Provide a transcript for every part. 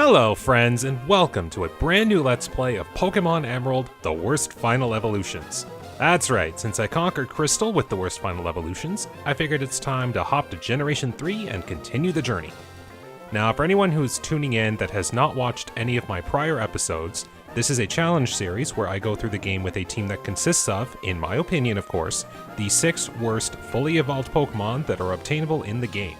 Hello friends, and welcome to a brand new Let's Play of Pokemon Emerald, The Worst Final Evolutions. That's right, since I conquered Crystal with the Worst Final Evolutions, I figured it's time to hop to Generation 3 and continue the journey. Now, for anyone who's tuning in that has not watched any of my prior episodes, this is a challenge series where I go through the game with a team that consists of, in my opinion of course, the 6 worst fully evolved Pokemon that are obtainable in the game.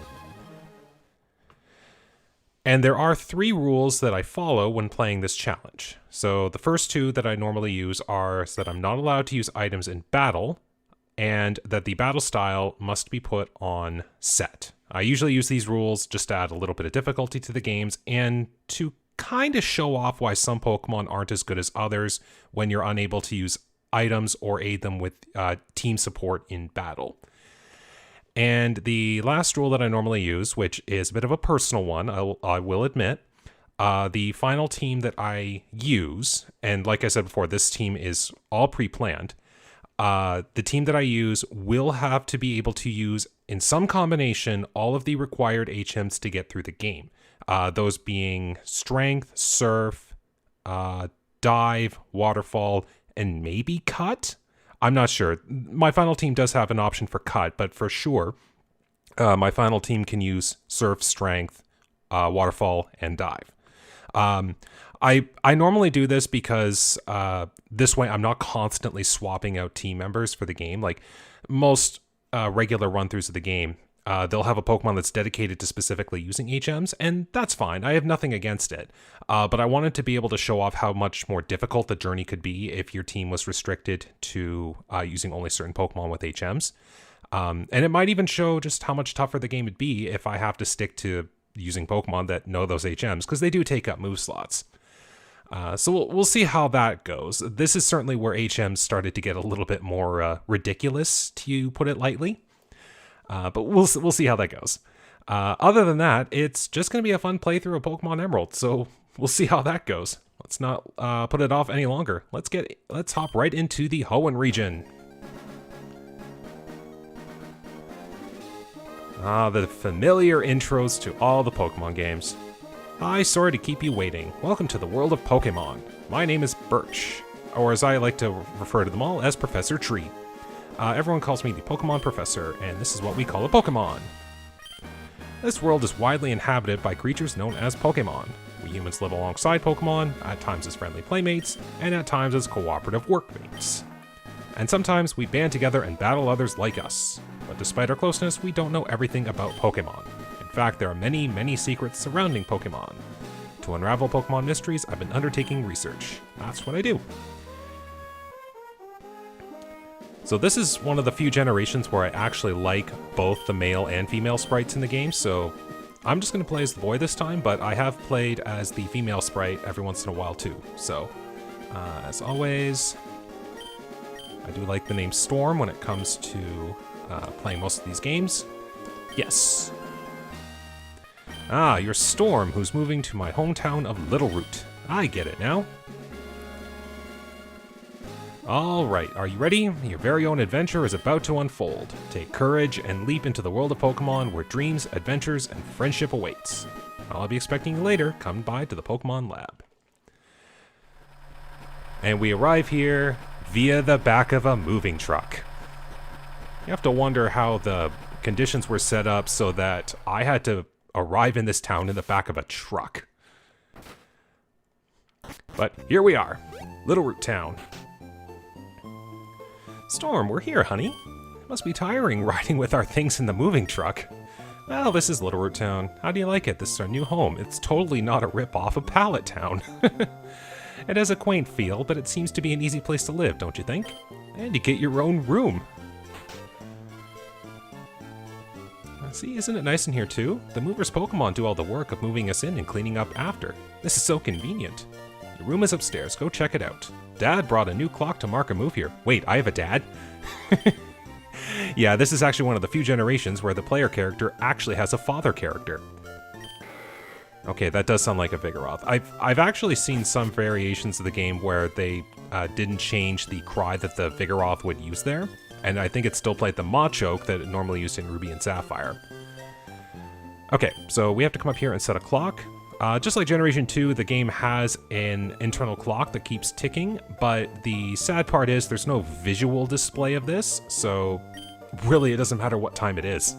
And there are 3 rules that I follow when playing this challenge. So the first 2 that I normally use are that I'm not allowed to use items in battle, and that the battle style must be put on set. I usually use these rules just to add a little bit of difficulty to the games, and to kind of show off why some Pokemon aren't as good as others when you're unable to use items or aid them with team support in battle. And the last rule that I normally use, which is a bit of a personal one, I will admit, the final team that I use, and like I said before, this team is all pre-planned, the team that I use will have to be able to use, in some combination, all of the required HMs to get through the game. Those being Strength, Surf, Dive, Waterfall, and maybe Cut? I'm not sure. My final team does have an option for Cut, but for sure, my final team can use Surf, Strength, Waterfall, and Dive. I normally do this because this way I'm not constantly swapping out team members for the game. Like most regular run-throughs of the game, they'll have a Pokemon that's dedicated to specifically using HMs, and that's fine. I have nothing against it. But I wanted to be able to show off how much more difficult the journey could be if your team was restricted to using only certain Pokemon with HMs. And it might even show just how much tougher the game would be if I have to stick to using Pokemon that know those HMs, because they do take up move slots. So we'll see how that goes. This is certainly where HMs started to get a little bit more ridiculous, to put it lightly. But we'll see how that goes. Other than that, it's just going to be a fun playthrough of Pokemon Emerald, so we'll see how that goes. Let's not put it off any longer. Let's hop right into the Hoenn region. The familiar intros to all the Pokemon games. Hi, sorry to keep you waiting. Welcome to the world of Pokemon. My name is Birch, or as I like to refer to them all, as Professor Tree. Everyone calls me the Pokemon Professor, and this is what we call a Pokemon. This world is widely inhabited by creatures known as Pokemon. We humans live alongside Pokemon, at times as friendly playmates, and at times as cooperative workmates. And sometimes we band together and battle others like us. But despite our closeness, we don't know everything about Pokemon. In fact, there are many, many secrets surrounding Pokemon. To unravel Pokemon mysteries, I've been undertaking research. That's what I do. So this is one of the few generations where I actually like both the male and female sprites in the game, so I'm just going to play as the boy this time, but I have played as the female sprite every once in a while too. So, as always, I do like the name Storm when it comes to playing most of these games. Yes. You're Storm, who's moving to my hometown of Littleroot. I get it now. Alright, are you ready? Your very own adventure is about to unfold. Take courage and leap into the world of Pokemon where dreams, adventures, and friendship awaits. I'll be expecting you later. Come by to the Pokemon Lab. And we arrive here via the back of a moving truck. You have to wonder how the conditions were set up so that I had to arrive in this town in the back of a truck. But here we are, Littleroot Town. Storm, we're here, honey. It must be tiring riding with our things in the moving truck. Well, this is Littleroot Town. How do you like it? This is our new home. It's totally not a rip-off of Pallet Town. It has a quaint feel, but it seems to be an easy place to live, don't you think? And you get your own room. See, isn't it nice in here too? The movers Pokemon do all the work of moving us in and cleaning up after. This is so convenient. Your room is upstairs. Go check it out. Dad brought a new clock to mark a move here. Wait, I have a dad? Yeah, this is actually one of the few generations where the player character actually has a father character. Okay, that does sound like a Vigoroth. I've actually seen some variations of the game where they didn't change the cry that the Vigoroth would use there, and I think it still played the Machoke that it normally used in Ruby and Sapphire. Okay, so we have to come up here and set a clock. Just like Generation 2, the game has an internal clock that keeps ticking, but the sad part is there's no visual display of this, so really it doesn't matter what time it is.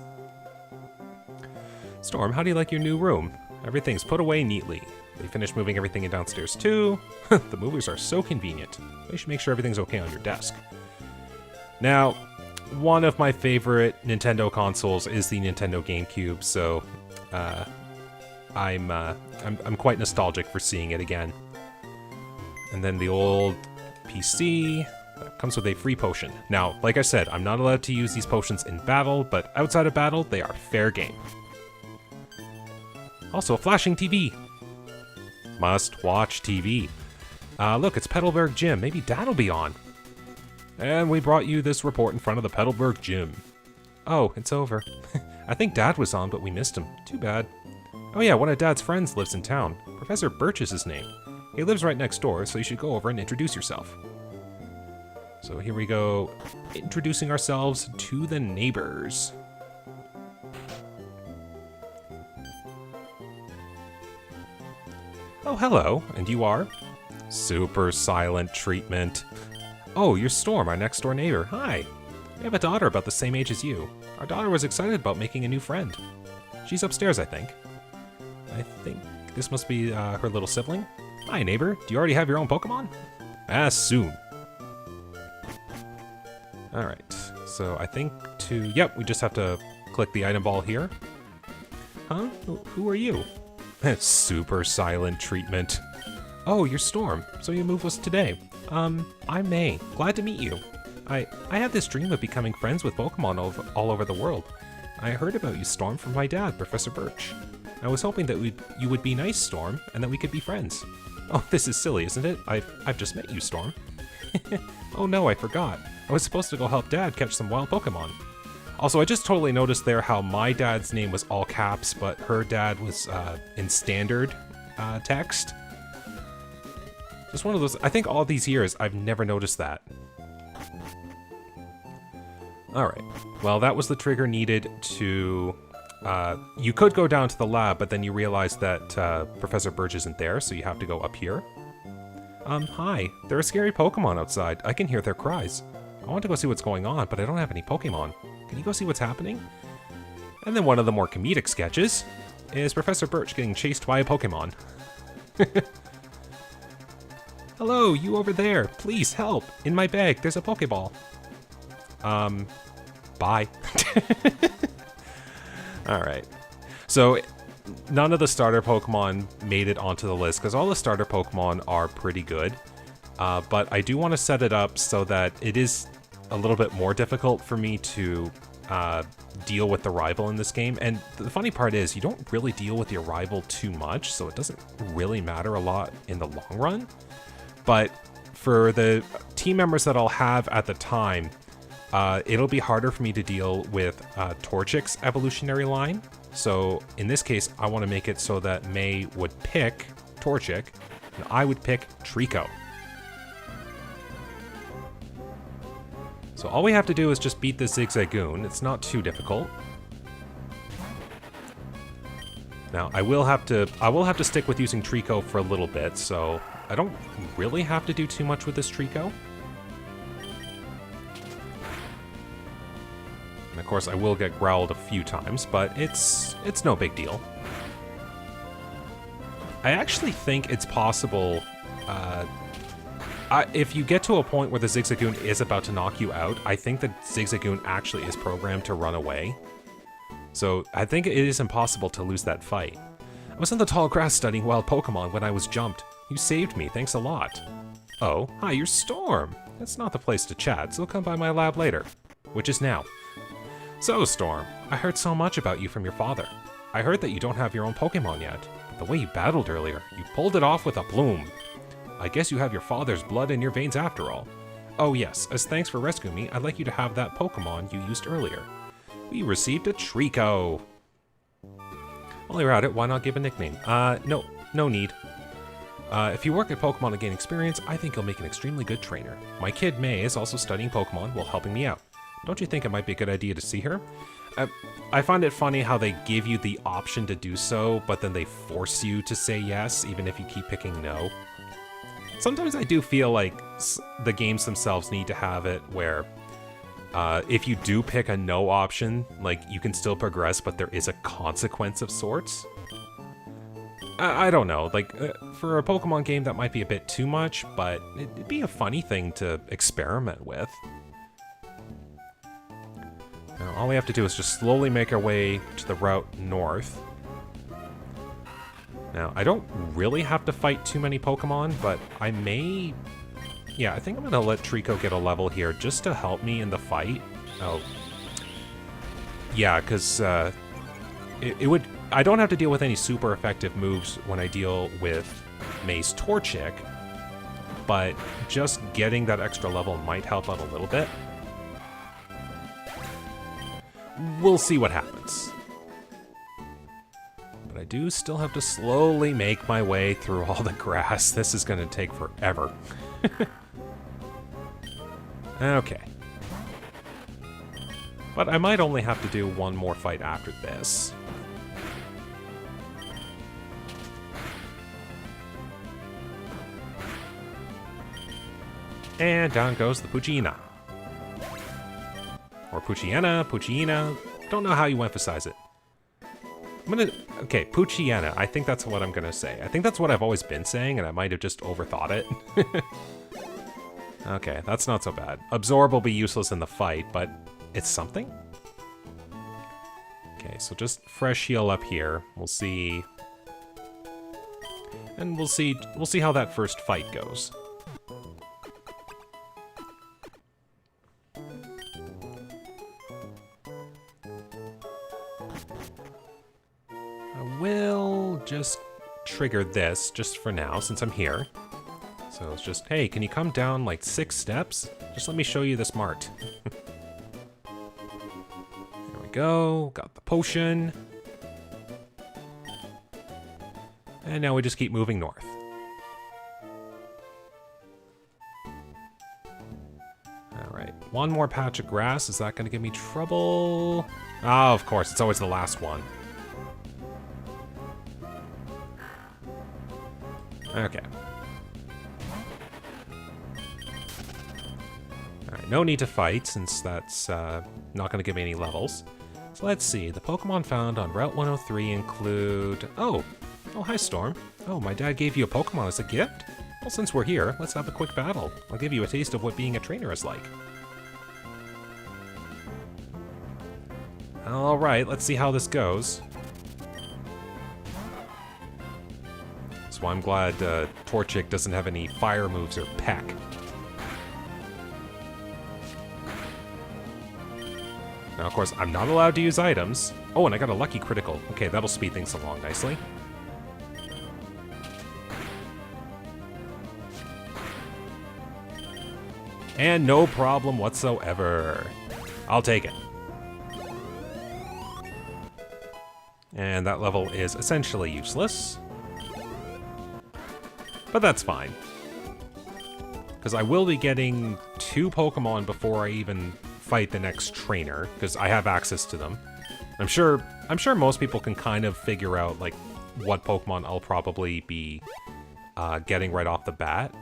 Storm, how do you like your new room? Everything's put away neatly. They finished moving everything in downstairs too. The movers are so convenient. You should make sure everything's okay on your desk. Now, one of my favorite Nintendo consoles is the Nintendo GameCube, so I'm quite nostalgic for seeing it again. And then the old PC comes with a free potion. Now, like I said, I'm not allowed to use these potions in battle, but outside of battle, they are fair game. Also, a flashing TV. Must watch TV. Look, it's Petalburg Gym. Maybe Dad'll be on. And we brought you this report in front of the Petalburg Gym. Oh, it's over. I think Dad was on, but we missed him. Too bad. Oh yeah, one of Dad's friends lives in town. Professor Birch is his name. He lives right next door, so you should go over and introduce yourself. So here we go, introducing ourselves to the neighbors. Oh, hello. And you are? Super silent treatment. Oh, you're Storm, our next door neighbor. Hi. We have a daughter about the same age as you. Our daughter was excited about making a new friend. She's upstairs, I think. I think this must be her little sibling. Hi, neighbor. Do you already have your own Pokemon? Soon. Alright, so I think yep, we just have to click the item ball here. Huh? Who are you? Super silent treatment. Oh, you're Storm, so you moved with us today. I'm May. Glad to meet you. I had this dream of becoming friends with Pokemon all over the world. I heard about you, Storm, from my dad, Professor Birch. I was hoping that you would be nice, Storm, and that we could be friends. Oh, this is silly, isn't it? I've just met you, Storm. Oh no, I forgot. I was supposed to go help Dad catch some wild Pokemon. Also, I just totally noticed there how my dad's name was all caps, but her dad was in standard text. Just one of those, I think all these years, I've never noticed that. Alright, well that was the trigger needed to... you could go down to the lab, but then you realize that Professor Birch isn't there, so you have to go up here. Hi. There are scary Pokemon outside. I can hear their cries. I want to go see what's going on, but I don't have any Pokemon. Can you go see what's happening? And then one of the more comedic sketches is Professor Birch getting chased by a Pokemon. Hello, you over there. Please help. In my bag, there's a Pokeball. Bye. Alright. So, none of the starter Pokemon made it onto the list, because all the starter Pokemon are pretty good. But I do want to set it up so that it is a little bit more difficult for me to deal with the rival in this game. And the funny part is, you don't really deal with your rival too much, so it doesn't really matter a lot in the long run. But for the team members that I'll have at the time, it'll be harder for me to deal with Torchic's evolutionary line. So in this case, I want to make it so that May would pick Torchic, and I would pick Treecko. So all we have to do is just beat the Zigzagoon. It's not too difficult. Now I will have to stick with using Treecko for a little bit, so I don't really have to do too much with this Treecko. And of course I will get growled a few times, but it's no big deal. I actually think it's possible, if you get to a point where the Zigzagoon is about to knock you out, I think the Zigzagoon actually is programmed to run away. So I think it is impossible to lose that fight. I was in the tall grass studying wild Pokemon when I was jumped. You saved me, thanks a lot. Oh, hi, you're Storm. That's not the place to chat, so come by my lab later. Which is now. So, Storm, I heard so much about you from your father. I heard that you don't have your own Pokemon yet, but the way you battled earlier, you pulled it off with a bloom. I guess you have your father's blood in your veins after all. Oh yes, as thanks for rescuing me, I'd like you to have that Pokemon you used earlier. We received a Treecko. While you're at it, why not give a nickname? No need. If you work at Pokemon to gain experience, I think you'll make an extremely good trainer. My kid May is also studying Pokemon while helping me out. Don't you think it might be a good idea to see her? I find it funny how they give you the option to do so, but then they force you to say yes, even if you keep picking no. Sometimes I do feel like the games themselves need to have it where if you do pick a no option, like, you can still progress, but there is a consequence of sorts. I don't know, like, for a Pokemon game that might be a bit too much, but it'd be a funny thing to experiment with. Now, all we have to do is just slowly make our way to the route north. Now, I don't really have to fight too many Pokemon, but I may... Yeah, I think I'm gonna let Trico get a level here just to help me in the fight. Oh. Yeah, because it would... I don't have to deal with any super effective moves when I deal with May's Torchic, but just getting that extra level might help out a little bit. We'll see what happens. But I do still have to slowly make my way through all the grass. This is going to take forever. Okay. But I might only have to do one more fight after this. And down goes the Poochyena. Or Poochyena, Poochyena. Don't know how you emphasize it. Okay, Poochyena. I think that's what I'm gonna say. I think that's what I've always been saying, and I might have just overthought it. Okay, that's not so bad. Absorb will be useless in the fight, but it's something? Okay, so just fresh heal up here. We'll see. And we'll see how that first fight goes. I will just trigger this just for now, since I'm here. So it's just, hey, can you come down like 6 steps? Just let me show you this mart. There we go, got the potion. And now we just keep moving north. Alright, one more patch of grass. Is that going to give me trouble? Oh, of course, it's always the last one. Okay. Alright, no need to fight, since that's not going to give me any levels. So let's see, the Pokemon found on Route 103 include... Oh, hi Storm. Oh, my dad gave you a Pokemon as a gift? Well, since we're here, let's have a quick battle. I'll give you a taste of what being a trainer is like. Alright, let's see how this goes. So I'm glad Torchic doesn't have any fire moves or peck. Now, of course, I'm not allowed to use items. Oh, and I got a lucky critical. Okay, that'll speed things along nicely. And no problem whatsoever. I'll take it. And that level is essentially useless. But that's fine. Because I will be getting 2 Pokemon before I even fight the next trainer, because I have access to them. I'm sure most people can kind of figure out like what Pokemon I'll probably be getting right off the bat.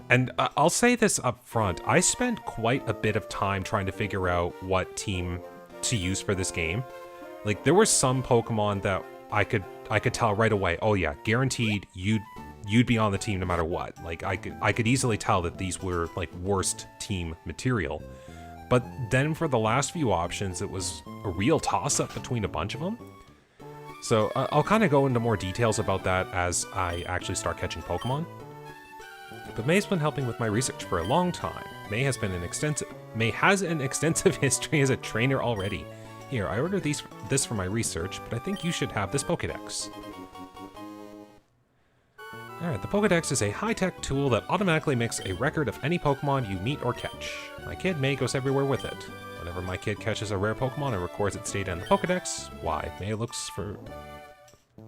And I'll say this up front, I spent quite a bit of time trying to figure out what team to use for this game. Like, there were some Pokemon that I could tell right away, oh yeah, guaranteed you'd be on the team no matter what. Like, I could easily tell that these were like worst team material. But then for the last few options, it was a real toss-up between a bunch of them. So I'll kind of go into more details about that as I actually start catching Pokemon. But May's been helping with my research for a long time. May has an extensive history as a trainer already. Here, I ordered this for my research, but I think you should have this Pokédex. Alright, the Pokédex is a high-tech tool that automatically makes a record of any Pokemon you meet or catch. My kid May goes everywhere with it. Whenever my kid catches a rare Pokemon and records its data in the Pokédex, why, May looks for...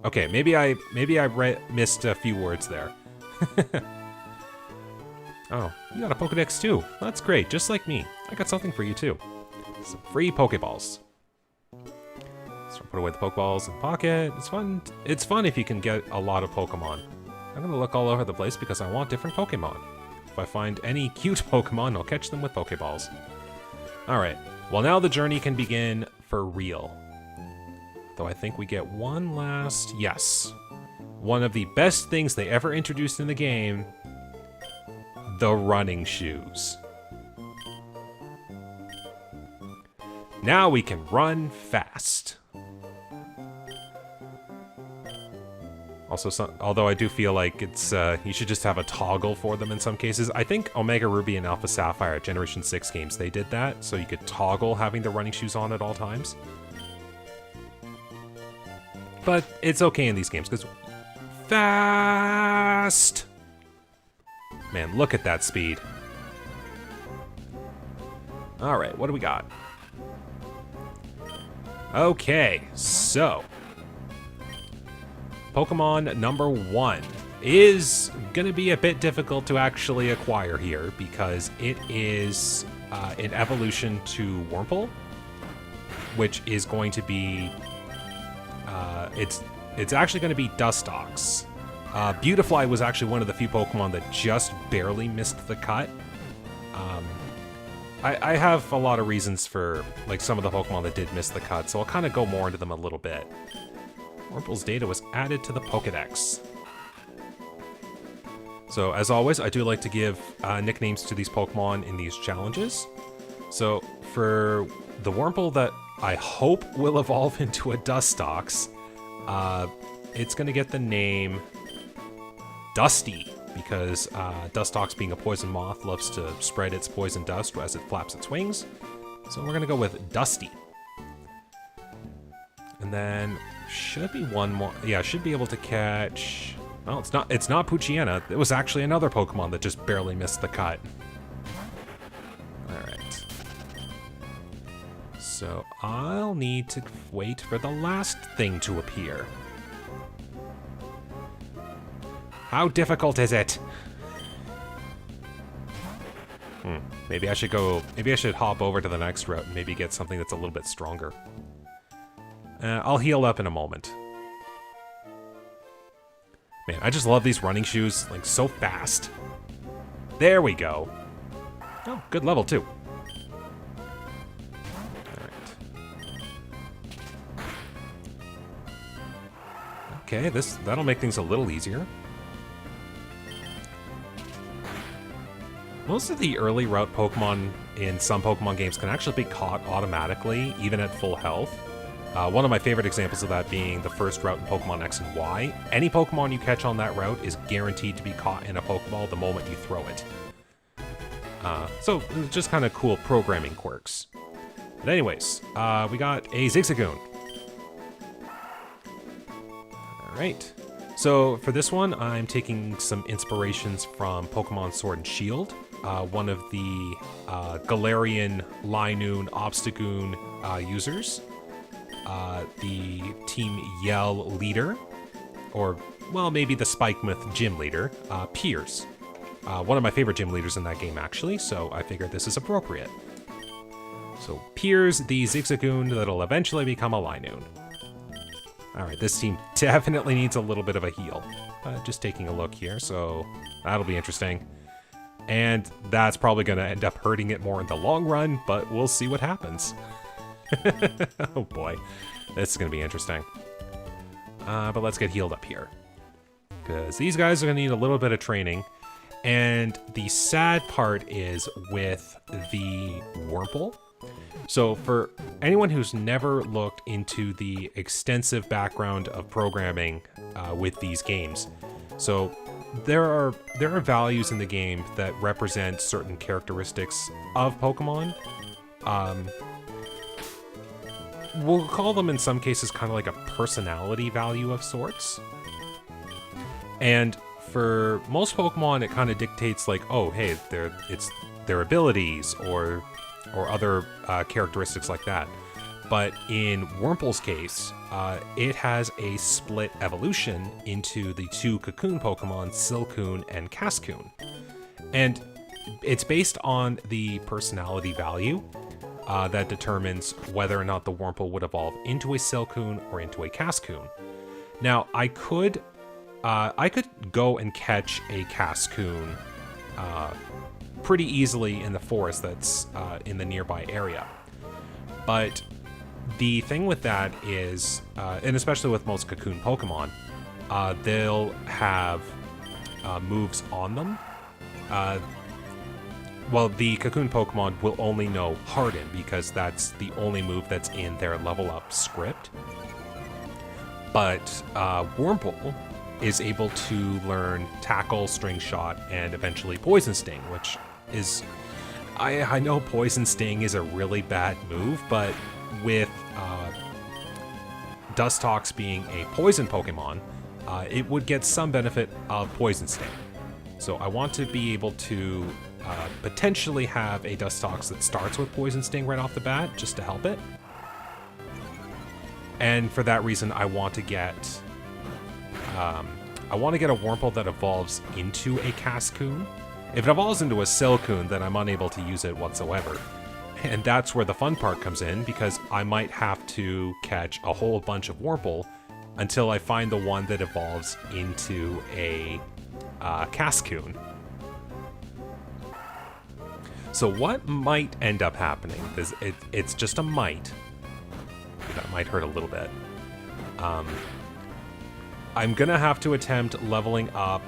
Okay, maybe I missed a few words there. Oh, you got a Pokédex too. That's great, just like me. I got something for you too. Some free Pokéballs. So put away the Pokeballs in the pocket. It's fun. It's fun if you can get a lot of Pokemon. I'm gonna look all over the place because I want different Pokemon. If I find any cute Pokemon, I'll catch them with Pokeballs. Alright, well now the journey can begin for real. Though I think we get one last... Yes. One of the best things they ever introduced in the game. The running shoes. Now we can run fast. Also, although I do feel like it's you should just have a toggle for them in some cases. I think Omega Ruby and Alpha Sapphire Generation 6 games, they did that, so you could toggle having the running shoes on at all times. But it's okay in these games, because... Fast! Man, look at that speed. Alright, what do we got? Okay, so... Pokemon number 1 is going to be a bit difficult to actually acquire here because it is an evolution to Wurmple, which is going to be... it's actually going to be Dustox. Beautifly was actually one of the few Pokemon that just barely missed the cut. I have a lot of reasons for like some of the Pokemon that did miss the cut, so I'll kind of go more into them a little bit. Wurmple's data was added to the Pokedex. So, as always, I do like to give nicknames to these Pokemon in these challenges. So, for the Wurmple that I hope will evolve into a Dustox, it's going to get the name Dusty, because Dustox, being a poison moth, loves to spread its poison dust as it flaps its wings. So we're going to go with Dusty. And then... should be one more. Yeah, should be able to catch... Well, it's not Poochyena. It was actually another Pokemon that just barely missed the cut. Alright. So, I'll need to wait for the last thing to appear. How difficult is it? Maybe I should hop over to the next route and maybe get something that's a little bit stronger. I'll heal up in a moment. Man, I just love these running shoes, like, so fast. There we go. Oh, good level, too. Alright. Okay, that'll make things a little easier. Most of the early route Pokemon in some Pokemon games can actually be caught automatically, even at full health. One of my favorite examples of that being the first route in Pokemon X and Y. Any Pokemon you catch on that route is guaranteed to be caught in a Pokeball the moment you throw it. So, just kind of cool programming quirks. But anyways, we got a Zigzagoon. Alright. So, for this one, I'm taking some inspirations from Pokemon Sword and Shield. One of the Galarian, Linoone, Obstagoon users. The Team Yell leader, or, well, maybe the Spikemuth gym leader, Piers. One of my favorite gym leaders in that game, actually, so I figured this is appropriate. So, Piers, the Zigzagoon that'll eventually become a Linoone. Alright, this team definitely needs a little bit of a heal. Just taking a look here, so that'll be interesting. And that's probably going to end up hurting it more in the long run, but we'll see what happens. Oh boy, this is going to be interesting. But let's get healed up here, because these guys are going to need a little bit of training. And the sad part is with the Wurmple. So for anyone who's never looked into the extensive background of programming with these games, so there are values in the game that represent certain characteristics of Pokemon. We'll call them in some cases kind of like a personality value of sorts. And for most Pokemon, it kind of dictates like, oh, hey, it's their abilities or other characteristics like that. But in Wurmple's case, it has a split evolution into the two Cocoon Pokemon, Silcoon and Cascoon. And it's based on the personality value. that determines whether or not the Wurmple would evolve into a Silcoon or into a Cascoon. Now, I could go and catch a Cascoon pretty easily in the forest that's in the nearby area. But the thing with that is, and especially with most Cocoon Pokemon, they'll have moves on them. Well, the Cocoon Pokemon will only know Harden because that's the only move that's in their level up script. But Wurmple is able to learn Tackle, String Shot, and eventually Poison Sting, which is... I know Poison Sting is a really bad move, but with Dustox being a poison Pokemon, it would get some benefit of Poison Sting. So I want to be able to potentially have a Dustox that starts with Poison Sting right off the bat, just to help it. And for that reason, I want to get a Wurmple that evolves into a Cascoon. If it evolves into a Silcoon, then I'm unable to use it whatsoever. And that's where the fun part comes in, because I might have to catch a whole bunch of Wurmple until I find the one that evolves into a Cascoon. So what might end up happening is it's just a might. That might hurt a little bit. I'm gonna have to attempt leveling up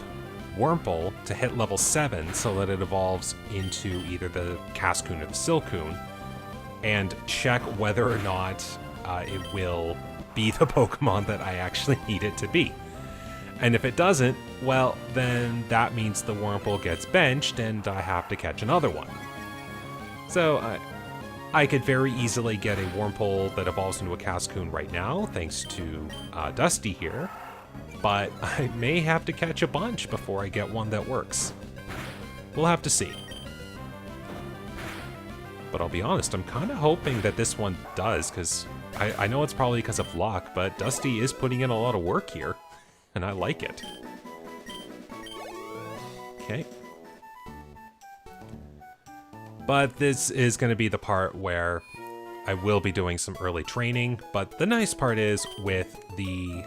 Wurmple to hit level 7 so that it evolves into either the Cascoon or the Silcoon, and check whether or not it will be the Pokemon that I actually need it to be. And if it doesn't, well, then that means the Wurmple gets benched and I have to catch another one. So I could very easily get a Wurmple that evolves into a Cascoon right now, thanks to Dusty here, but I may have to catch a bunch before I get one that works. We'll have to see. But I'll be honest, I'm kind of hoping that this one does, because I know it's probably because of luck, but Dusty is putting in a lot of work here, and I like it. Okay. But this is going to be the part where I will be doing some early training, but the nice part is with the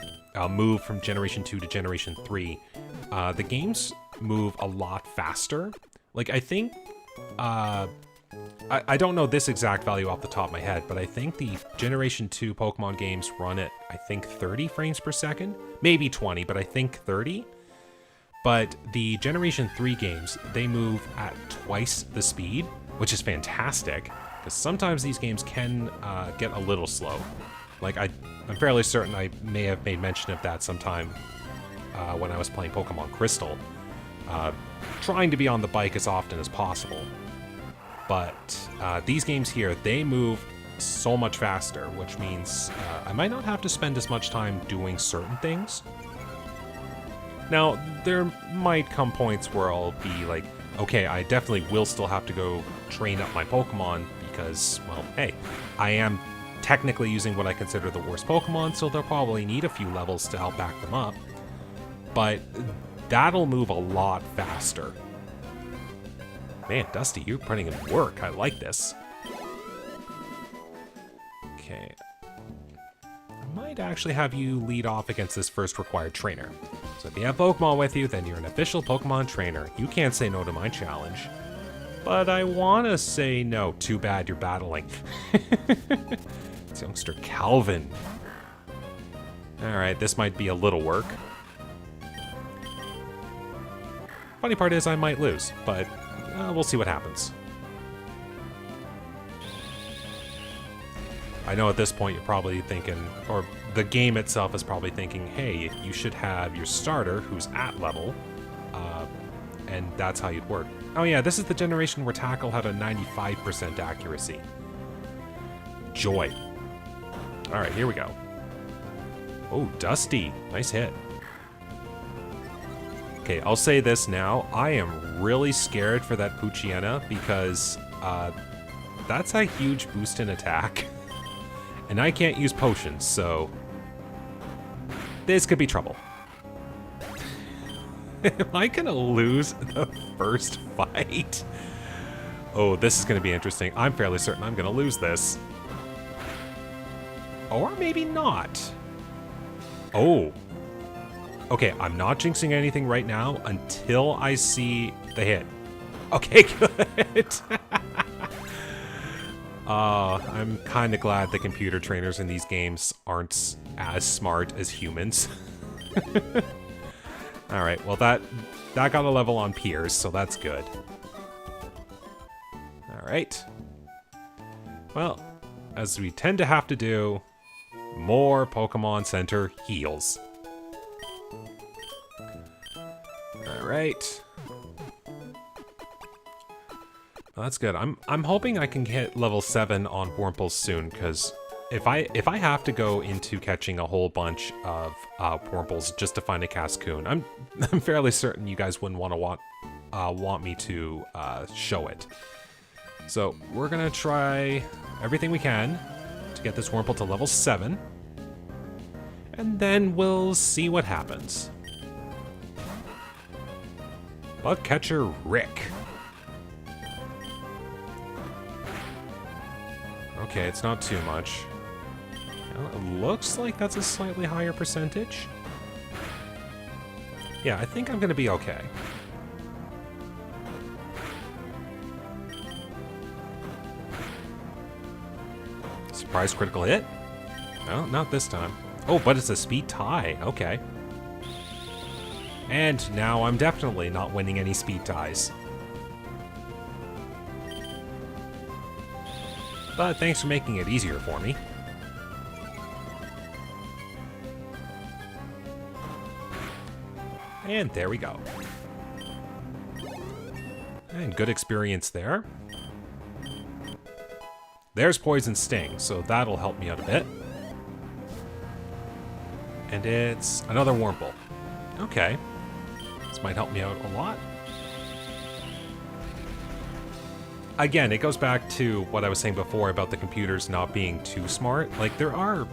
move from Generation 2 to Generation 3, the games move a lot faster. Like, I think, I don't know this exact value off the top of my head, but I think the Generation 2 Pokemon games run at, I think, 30 frames per second? Maybe 20, but I think 30. But the Generation 3 games, they move at twice the speed, which is fantastic, because sometimes these games can get a little slow. Like, I'm fairly certain I may have made mention of that sometime when I was playing Pokemon Crystal, trying to be on the bike as often as possible. But these games here, they move so much faster, which means I might not have to spend as much time doing certain things. Now, there might come points where I'll be like, okay, I definitely will still have to go train up my Pokemon because, well, hey, I am technically using what I consider the worst Pokemon, so they'll probably need a few levels to help back them up. But that'll move a lot faster. Man, Dusty, you're putting in work. I like this. Okay. I might actually have you lead off against this first required trainer. So if you have Pokemon with you, then you're an official Pokemon trainer. You can't say no to my challenge. But I want to say no. Too bad you're battling. It's youngster Calvin. Alright, this might be a little work. Funny part is I might lose, but we'll see what happens. I know at this point you're probably thinking, or the game itself is probably thinking, hey, you should have your starter who's at level, and that's how you'd work. Oh yeah, this is the generation where Tackle had a 95% accuracy. Joy. Alright, here we go. Oh, Dusty. Nice hit. Okay, I'll say this now. I am really scared for that Poochyena because that's a huge boost in attack. And I can't use potions, so this could be trouble. Am I gonna lose the first fight? Oh, this is going to be interesting. I'm fairly certain I'm going to lose this. Or maybe not. Oh. Okay, I'm not jinxing anything right now until I see the hit. Okay, good. I'm kind of glad the computer trainers in these games aren't as smart as humans. All right, well that got a level on Piers, so that's good. All right. Well, as we tend to have to do, more Pokemon Center heals. All right. Well, that's good. I'm hoping I can hit level 7 on Wurmple soon, because if I have to go into catching a whole bunch of Wurmples just to find a Cascoon, I'm fairly certain you guys wouldn't want me to show it. So we're gonna try everything we can to get this Wurmple to level 7, and then we'll see what happens. Bug Catcher Rick. Okay, it's not too much. Well, it looks like that's a slightly higher percentage. Yeah, I think I'm gonna be okay. Surprise critical hit? No, not this time. Oh, but it's a speed tie. Okay. And now I'm definitely not winning any speed ties. But thanks for making it easier for me. And there we go. And good experience there. There's Poison Sting, so that'll help me out a bit. And it's another Wurmple. Okay. This might help me out a lot. Again, it goes back to what I was saying before about the computers not being too smart. Like, there are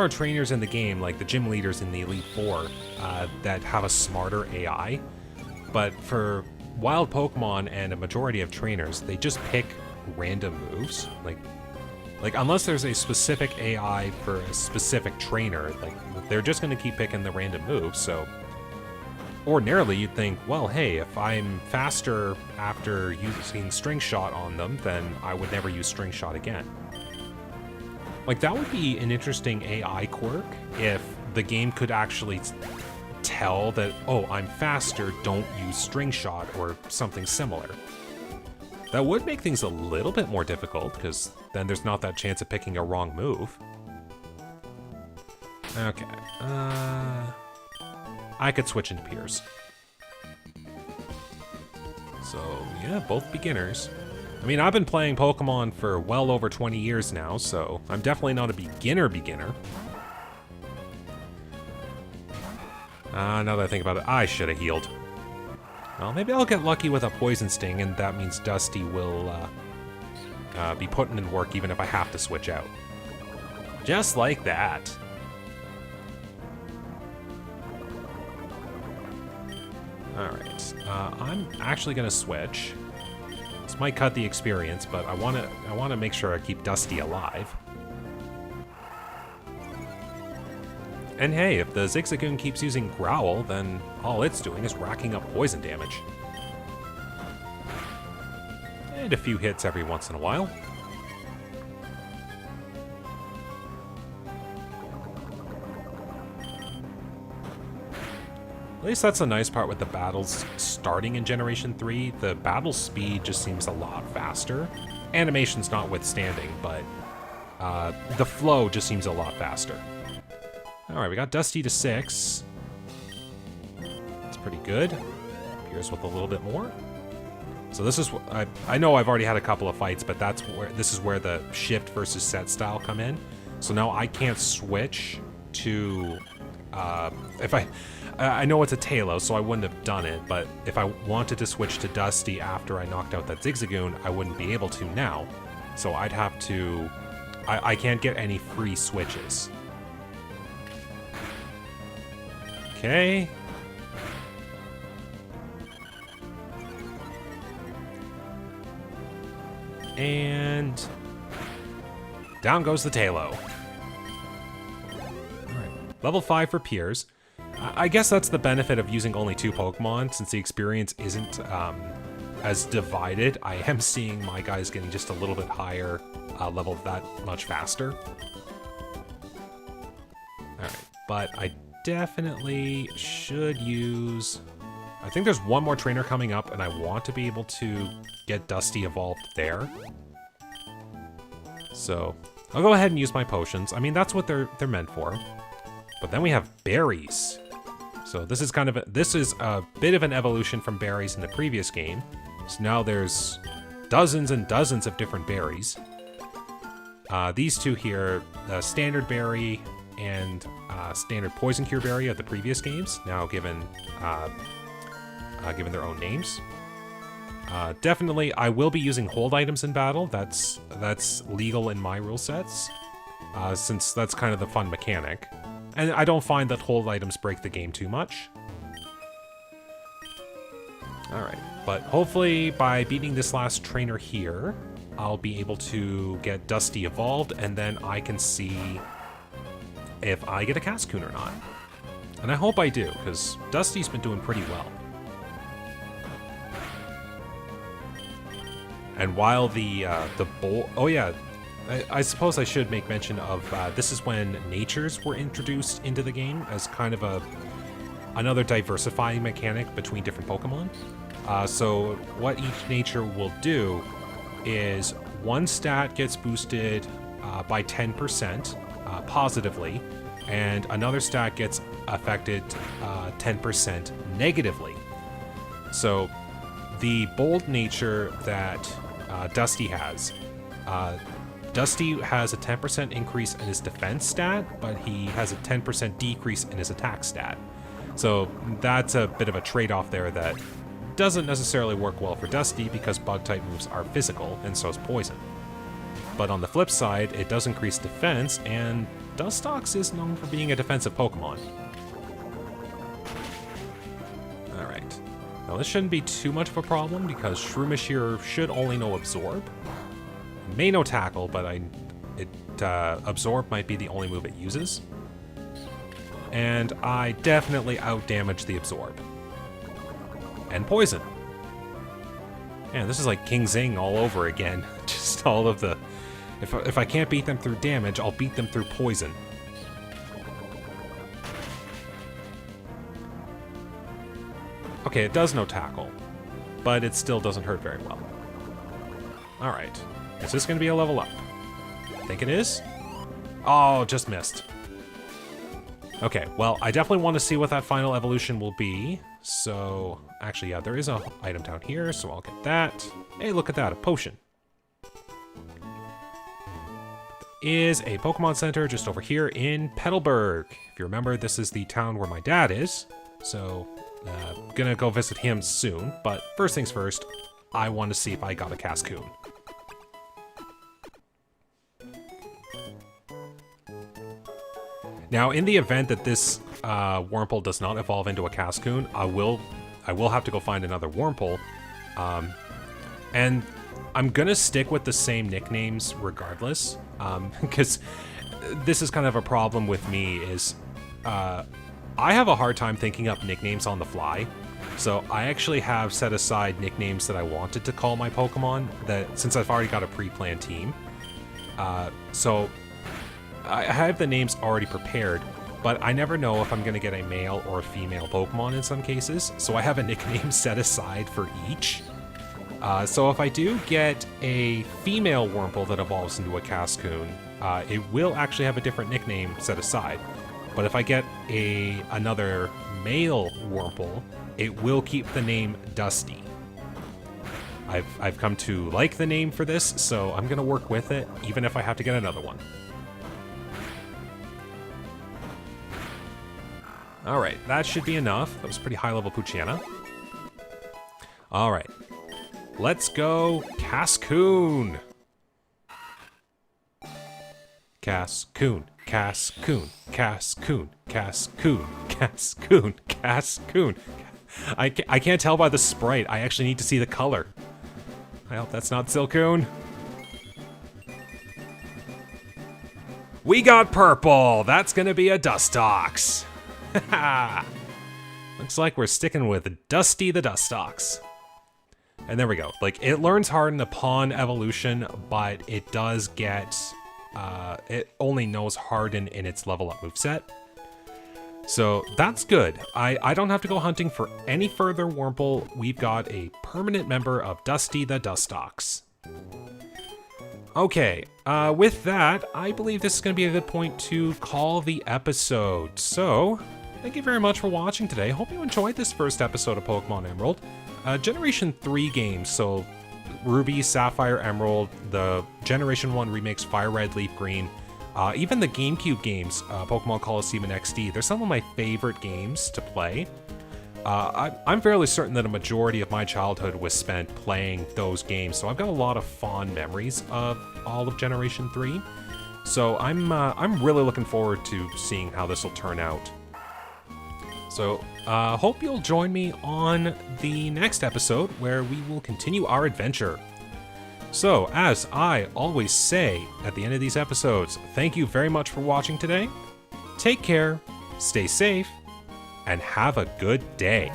trainers in the game, like the gym leaders in the Elite Four, that have a smarter AI. But for wild Pokemon and a majority of trainers, they just pick random moves. Like unless there's a specific AI for a specific trainer, like they're just going to keep picking the random moves. So ordinarily, you'd think, well, hey, if I'm faster after using String Shot on them, then I would never use String Shot again. Like, that would be an interesting AI quirk if the game could actually tell that, oh, I'm faster, don't use String Shot or something similar. That would make things a little bit more difficult, because then there's not that chance of picking a wrong move. Okay. I could switch into Piers. So, yeah, both beginners. I mean, I've been playing Pokemon for well over 20 years now, so I'm definitely not a beginner. Now that I think about it, I should have healed. Well, maybe I'll get lucky with a Poison Sting, and that means Dusty will be putting in work even if I have to switch out. Just like that. Alright, I'm actually gonna switch. This might cut the experience, but I wanna make sure I keep Dusty alive. And hey, if the Zigzagoon keeps using Growl, then all it's doing is racking up poison damage. And a few hits every once in a while. At least that's a nice part with the battles starting in Generation 3. The battle speed just seems a lot faster. Animations notwithstanding, but the flow just seems a lot faster. Alright, we got Dusty to 6. That's pretty good. Piers with a little bit more. So this is, I know I've already had a couple of fights, but this is where the shift versus set style come in. So now I can't switch to, I know it's a Talos, so I wouldn't have done it, but if I wanted to switch to Dusty after I knocked out that Zigzagoon, I wouldn't be able to now. So I'd have to, I can't get any free switches. Okay. And down goes the Tailo. Alright, level 5 for Piers. I guess that's the benefit of using only 2 Pokemon, since the experience isn't as divided. I am seeing my guys getting just a little bit higher level that much faster. Alright, but I definitely should use... I think there's one more trainer coming up, and I want to be able to get Dusty evolved there. So, I'll go ahead and use my potions. I mean, that's what they're meant for. But then we have berries. So this is kind of this is a bit of an evolution from berries in the previous game. So now there's dozens and dozens of different berries. These two here, the standard berry and standard poison cure berry of the previous games, now given their own names. Definitely, I will be using hold items in battle. That's legal in my rule sets, since that's kind of the fun mechanic. And I don't find that hold items break the game too much. Alright, but hopefully by beating this last trainer here, I'll be able to get Dusty evolved, and then I can see if I get a Cascoon or not. And I hope I do, because Dusty's been doing pretty well. And while the bowl... Oh yeah, I suppose I should make mention of this is when natures were introduced into the game as kind of another diversifying mechanic between different Pokemon. So what each nature will do is one stat gets boosted by 10% positively, and another stat gets affected 10% negatively. So the bold nature that Dusty has, Dusty has a 10% increase in his defense stat, but he has a 10% decrease in his attack stat. So that's a bit of a trade-off there that doesn't necessarily work well for Dusty because Bug-type moves are physical, and so is Poison. But on the flip side, it does increase defense, and Dustox is known for being a defensive Pokemon. Alright. Now this shouldn't be too much of a problem because Shroomish here should only know Absorb. It may know Tackle, but Absorb might be the only move it uses. And I definitely outdamage the Absorb. And Poison. Man, this is like King Zing all over again. Just all of the... If I can't beat them through damage, I'll beat them through Poison. Okay, it does know Tackle, but it still doesn't hurt very well. Alright. Is this going to be a level up? I think it is? Oh, just missed. Okay, well, I definitely want to see what that final evolution will be. So, actually, yeah, there is an item down here, so I'll get that. Hey, look at that, a potion. There is a Pokemon Center just over here in Petalburg. If you remember, this is the town where my dad is. So, gonna go visit him soon. But first things first, I want to see if I got a Cascoon. Now, in the event that this Wurmple does not evolve into a Cascoon, I will have to go find another Wurmple. And I'm gonna stick with the same nicknames regardless, because this is kind of a problem with me is I have a hard time thinking up nicknames on the fly. So I actually have set aside nicknames that I wanted to call my Pokemon that since I've already got a pre-planned team. So I have the names already prepared, but I never know if I'm going to get a male or a female Pokemon in some cases, so I have a nickname set aside for each. So if I do get a female Wurmple that evolves into a Cascoon, it will actually have a different nickname set aside. But if I get another male Wurmple, it will keep the name Dusty. I've come to like the name for this, so I'm going to work with it, even if I have to get another one. Alright, that should be enough. That was pretty high-level Poochyena. Alright. Let's go Cascoon! Cascoon, Cascoon, Cascoon, Cascoon, Cascoon, Cascoon. I can't tell by the sprite. I actually need to see the color. I hope that's not Silcoon. We got purple. That's going to be a Dustox. Looks like we're sticking with Dusty the Dustox. And there we go. Like, it learns Harden upon evolution, but it does get... it only knows Harden in its level up moveset. So that's good. I don't have to go hunting for any further Wurmple. We've got a permanent member of Dusty the Dustox. Okay, with that, I believe this is going to be a good point to call the episode. So, thank you very much for watching today. Hope you enjoyed this first episode of Pokemon Emerald. Generation 3 games, so Ruby, Sapphire, Emerald, the Generation 1 remakes, Fire Red, Leaf Green, even the GameCube games, Pokemon Colosseum and XD, they're some of my favorite games to play. I'm fairly certain that a majority of my childhood was spent playing those games, so I've got a lot of fond memories of all of Generation 3. So I'm really looking forward to seeing how this will turn out. So hope you'll join me on the next episode where we will continue our adventure. So, as I always say at the end of these episodes, thank you very much for watching today. Take care, stay safe, and have a good day.